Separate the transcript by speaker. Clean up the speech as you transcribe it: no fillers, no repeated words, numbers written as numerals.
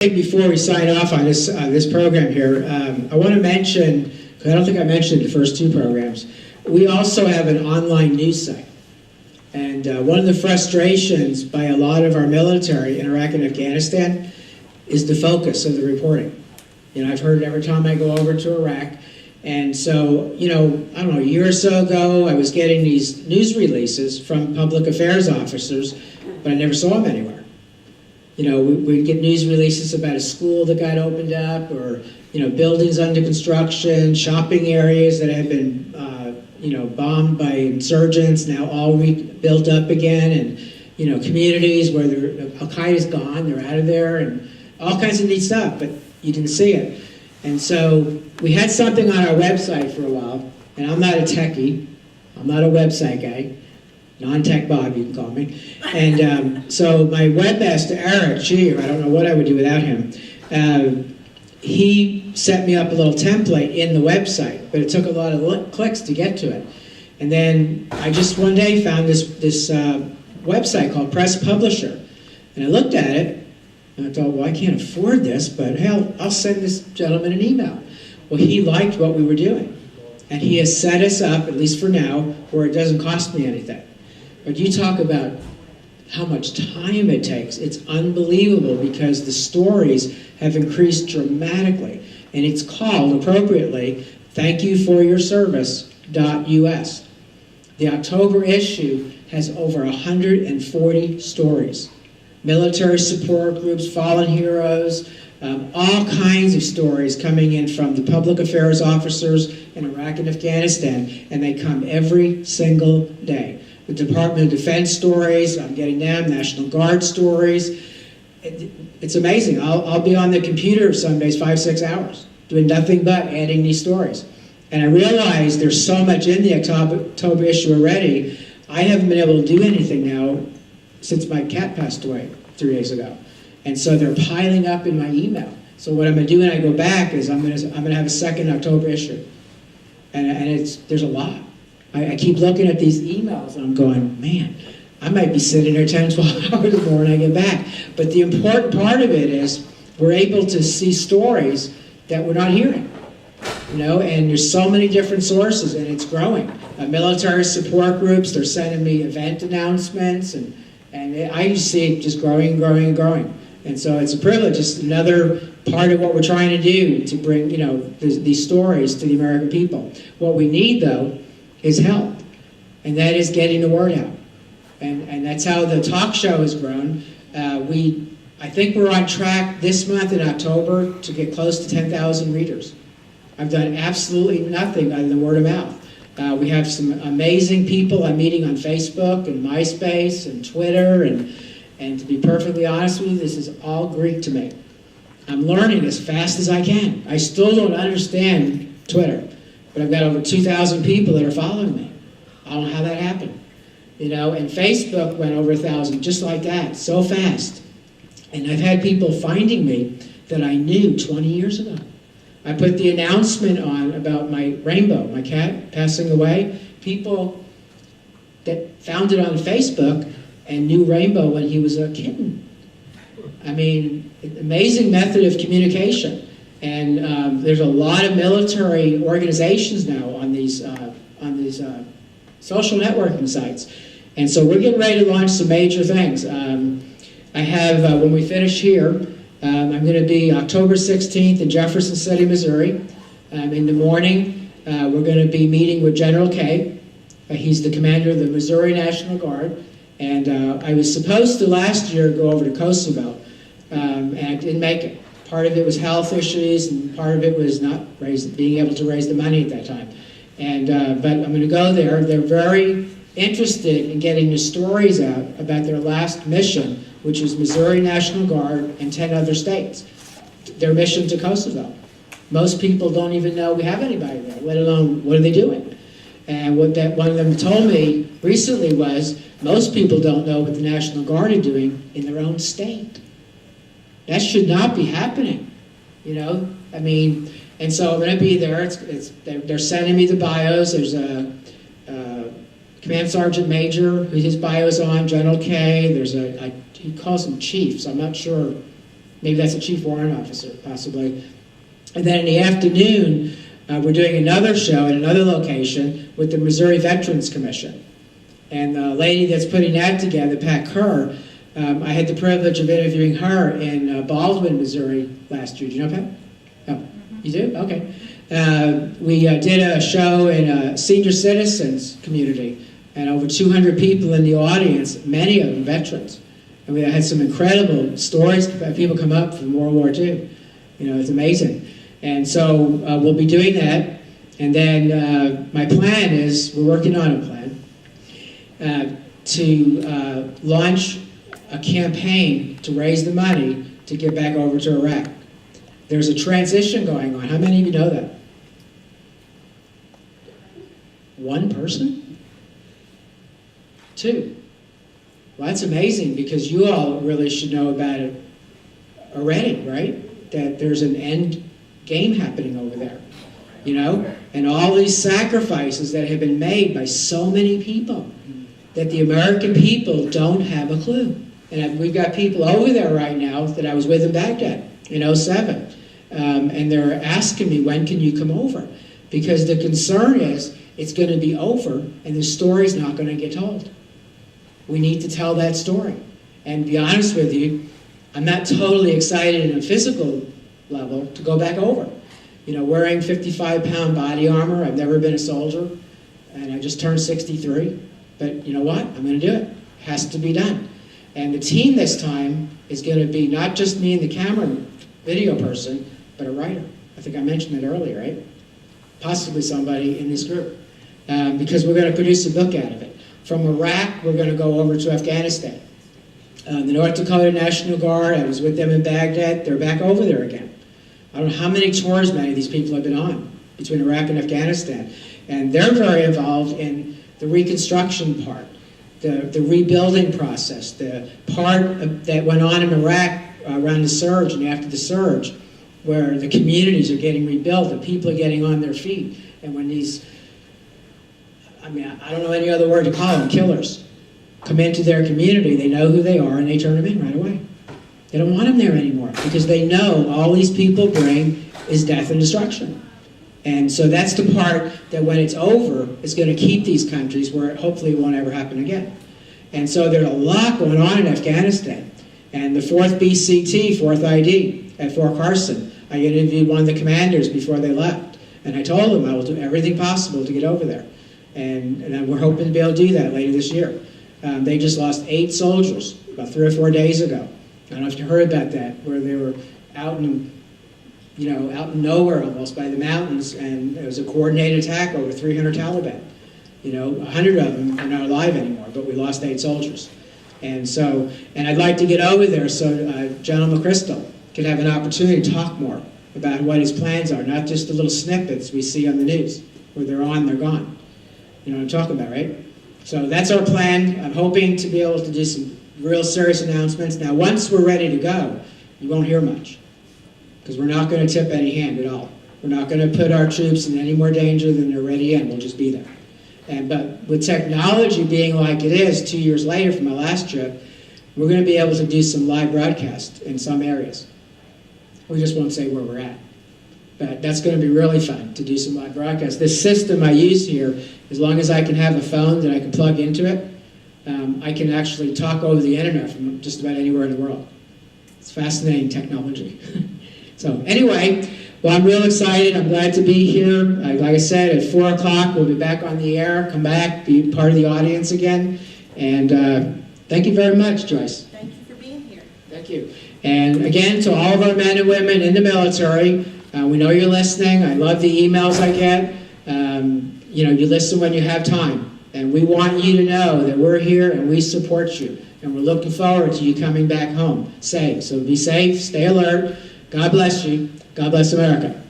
Speaker 1: Before we sign off on this program here, I want to mention, because I don't think I mentioned the first two programs, we also have an online news site. And one of the frustrations by a lot of our military in Iraq and Afghanistan is the focus of the reporting. You know, I've heard it every time I go over to Iraq. And so, you know, I don't know, a year or so ago, I was getting these news releases from public affairs officers, but I never saw them anywhere. You know, we'd get news releases about a school that got opened up, or, you know, buildings under construction, shopping areas that had been, you know, bombed by insurgents, now all built up again, and, you know, communities where Al-Qaeda's gone, they're out of there, and all kinds of neat stuff, but you didn't see it. And so we had something on our website for a while, and I'm not a techie, I'm not a website guy, non-tech Bob, you can call me. And so my webmaster, Eric Shear, I don't know what I would do without him, he set me up a little template in the website, but it took a lot of clicks to get to it. And then I just one day found this website called Press Publisher. And I looked at it, and I thought, well, I can't afford this, but hell, I'll send this gentleman an email. Well, he liked what we were doing. And he has set us up, at least for now, where it doesn't cost me anything. But you talk about how much time it takes. It's unbelievable because the stories have increased dramatically. And it's called, appropriately, thankyouforyourservice.us. The October issue has over 140 stories. Military support groups, fallen heroes, all kinds of stories coming in from the public affairs officers in Iraq and Afghanistan, and they come every single day. The Department of Defense stories, I'm getting them, National Guard stories. It's amazing. I'll be on the computer some days 5-6 hours doing nothing but adding these stories. And I realize there's so much in the October issue already. I haven't been able to do anything now since my cat passed away 3 days ago. And so they're piling up in my email. So what I'm going to do when I go back is I'm going to have a second October issue. And there's a lot. I keep looking at these emails and I'm going, man, I might be sitting there 10, 12 hours more when I get back. But the important part of it is we're able to see stories that we're not hearing. You know, and there's so many different sources, and it's growing. Military support groups, they're sending me event announcements, and I just see it just growing and growing and growing. And so it's a privilege. It's another part of what we're trying to do to bring, you know, these stories to the American people. What we need, though, is help, and that is getting the word out. And that's how the talk show has grown. I think we're on track this month in October to get close to 10,000 readers. I've done absolutely nothing other than word of mouth. We have some amazing people I'm meeting on Facebook and MySpace and Twitter, and to be perfectly honest with you, this is all Greek to me. I'm learning as fast as I can. I still don't understand Twitter, but I've got over 2,000 people that are following me. I don't know how that happened. You know, and Facebook went over 1,000, just like that, so fast. And I've had people finding me that I knew 20 years ago. I put the announcement on about my Rainbow, my cat passing away. People that found it on Facebook and knew Rainbow when he was a kitten. I mean, amazing method of communication. And there's a lot of military organizations now on these social networking sites. And so we're getting ready to launch some major things. I have, when we finish here, I'm going to be October 16th in Jefferson City, Missouri. In the morning, we're going to be meeting with General K. He's the commander of the Missouri National Guard. And I was supposed to last year go over to Kosovo, and I didn't make it. Part of it was health issues, and part of it was not being able to raise the money at that time. And but I'm going to go there. They're very interested in getting the stories out about their last mission, which was Missouri National Guard and 10 other states. Their mission to Kosovo. Most people don't even know we have anybody there, let alone what are they doing. And what that one of them told me recently was, most people don't know what the National Guard are doing in their own state. That should not be happening, you know? I mean, and so I'm going to be there. They're sending me the bios. There's a Command Sergeant Major, who his bio's on, General K. There's he calls them chiefs. I'm not sure Maybe that's a chief warrant officer, possibly. And then in the afternoon, we're doing another show at another location with the Missouri Veterans Commission. And the lady that's putting that together, Pat Kerr, I had the privilege of interviewing her in Baldwin, Missouri last year. Do you know Pat? Oh, you do? Okay. We did a show in a senior citizens community, and over 200 people in the audience, many of them veterans. And we had some incredible stories. People come up from World War II. You know, it's amazing. And so we'll be doing that. And then my plan is, we're working on a plan, to launch a campaign to raise the money to get back over to Iraq. There's a transition going on. How many of you know that? One person? Two. Well, that's amazing, because you all really should know about it already, right? That there's an end game happening over there, you know? And all these sacrifices that have been made by so many people, that the American people don't have a clue. And we've got people over there right now that I was with in Baghdad in '07. And they're asking me, when can you come over? Because the concern is, it's going to be over, and the story's not going to get told. We need to tell that story. And to be honest with you, I'm not totally excited in a physical level to go back over. You know, wearing 55-pound body armor, I've never been a soldier, and I just turned 63. But you know what? I'm going to do it. It has to be done. And the team this time is going to be not just me and the camera video person, but a writer. I think I mentioned it earlier, right? Possibly somebody in this group. Because we're going to produce a book out of it. From Iraq, we're going to go over to Afghanistan. The North Dakota National Guard, I was with them in Baghdad. They're back over there again. I don't know how many tours many of these people have been on between Iraq and Afghanistan. And they're very involved in the reconstruction part, the rebuilding process, the part that went on in Iraq around the surge and after the surge, where the communities are getting rebuilt, the people are getting on their feet. And when these, I mean, I don't know any other word to call them, killers, come into their community, they know who they are and they turn them in right away. They don't want them there anymore, because they know all these people bring is death and destruction. And so that's the part that when it's over is going to keep these countries where hopefully it won't ever happen again. And so there's a lot going on in Afghanistan. And the 4th BCT, 4th ID at Fort Carson, I interviewed one of the commanders before they left. And I told them I will do everything possible to get over there. And we're hoping to be able to do that later this year. They just lost 8 soldiers about 3 or 4 days ago. I don't know if you heard about that, where they were out in nowhere almost by the mountains, and it was a coordinated attack over 300 Taliban. 100 of them are not alive anymore, but we lost 8 soldiers. And I'd like to get over there so General McChrystal could have an opportunity to talk more about what his plans are, not just the little snippets we see on the news, where they're on, they're gone. You know what I'm talking about, right? So that's our plan. I'm hoping to be able to do some real serious announcements. Now, once we're ready to go, you won't hear much, because we're not going to tip any hand at all. We're not going to put our troops in any more danger than they're already in. We'll just be there. But with technology being like it is 2 years later from my last trip, we're going to be able to do some live broadcasts in some areas. We just won't say where we're at. But that's going to be really fun to do some live broadcasts. This system I use here, as long as I can have a phone that I can plug into it, I can actually talk over the internet from just about anywhere in the world. It's fascinating technology. So anyway, well, I'm real excited. I'm glad to be here. Like I said, at 4 o'clock, we'll be back on the air, come back, be part of the audience again. And thank you very much, Joyce.
Speaker 2: Thank you for being here.
Speaker 1: Thank you. And again, to all of our men and women in the military, we know you're listening. I love the emails I get. You listen when you have time. And we want you to know that we're here and we support you. And we're looking forward to you coming back home safe. So be safe, stay alert. God bless you. God bless America.